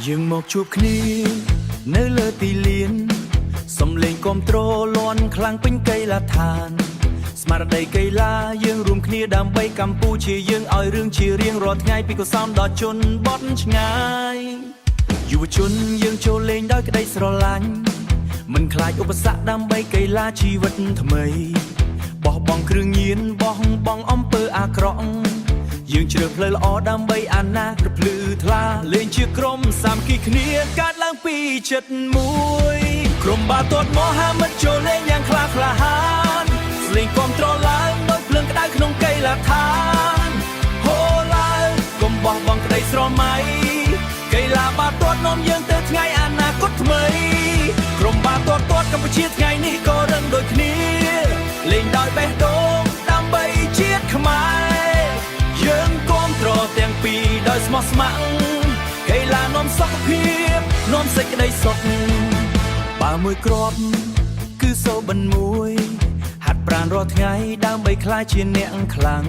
យើងមកជួបគ្នានៅលើទីលានសំលេងគាំទ្រលាន់ខ្លាំងពេញកីឡាដ្ឋានស្មារតីកីឡាយើងរួមគ្នាដើម្បីកម្ពុជាយើងឲ្យរឿងជារៀងរាល់ថ្ងៃពីកុសលដល់ជនបទឆ្ងាយយុវជនយើងចូលលេងដោយក្តីស្រឡាញ់មិនខ្លាចឧបសគ្គដើម្បីកីឡាជីវិតថ្មីបោះបង់គ្រឿងញៀនបោះបង់អំពើអាក្រក់យើងជ្រើសផ្លូវល្អដើម្បីអនាគតភ្លឺថ្លាលេងជាក្រុមសាមគ្គីគ្នាកើតឡើងពីចិត្តមួយក្រុមបាល់ទាត់មហាមិត្តចូលលេងយ៉ាងក្លាហានស្លេងគាំទ្រឡើងដោយភ្លើងក្តៅក្នុងកីឡាដ្ឋានហូរឡើងកុំបោះបង់ក្តីស្រមៃកីឡាបាល់ទាត់នាំយើងទៅថ្ងៃអនាគតថ្មីក្រុមបាល់ទាត់កម្ពុជាថ្ងៃនេះក៏រឹងដូចគ្នាលេងដោយបេះដូងដើម្បីជាតិខ្មែរយើងគាំទ្រទាំងពីរដោយស្មោះស្ម័គ្រកីឡានាំសុខភាពនាំសេចក្តីសុខបើមួយគ្រាប់គឺសូបិនមួយហាត់ប្រាណរាល់ថ្ងៃដើម្បីក្លាយជាអ្នកខ្លាំង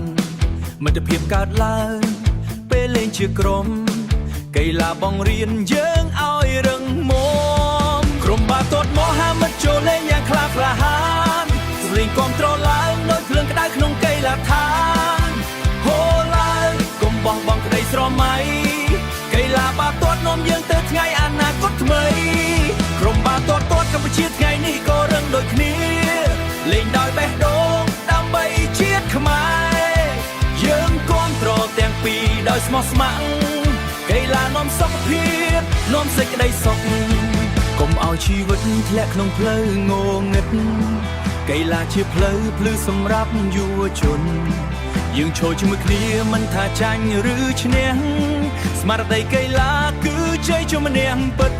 មិត្តភាពកើតឡើងពេលលេងជាក្រុមកីឡាបង្រៀនយើងឲ្យរឹងមាំក្រុមបាល់ទាត់មហាមិត្តចូលលេងយ៉ាងក្លាហានស្លេងគាំទ្រឡើងដោយភ្លើងក្តៅក្នុងកីឡាដ្ឋានហូរឡើងកុំបោះបង់ក្តីស្រមៃកីឡាបាល់ទាត់នាំយើងទៅថ្ងៃអនាគតថ្មីក្រុមបាល់ទាត់កម្ពុជាថ្ងៃនេះក៏រឹងដូចគ្នាលេងដោយបេះដូងដើម្បីជាតិខ្មែរយើងគាំទ្រទាំងពីរដោយស្មោះស្ម័គ្រកីឡានាំសុខភាពនាំសេចក្តីសុខកុំឲ្យជីវិតធ្លាក់ក្នុងផ្លូវងងឹតកីឡាជាផ្លូវភ្លឺសម្រាប់យុវជនយើងឈរជាមួយគ្នាមិនថាចាញ់ឬឈ្នះស្មារតីកីឡាគឺជ័យជំនះពិត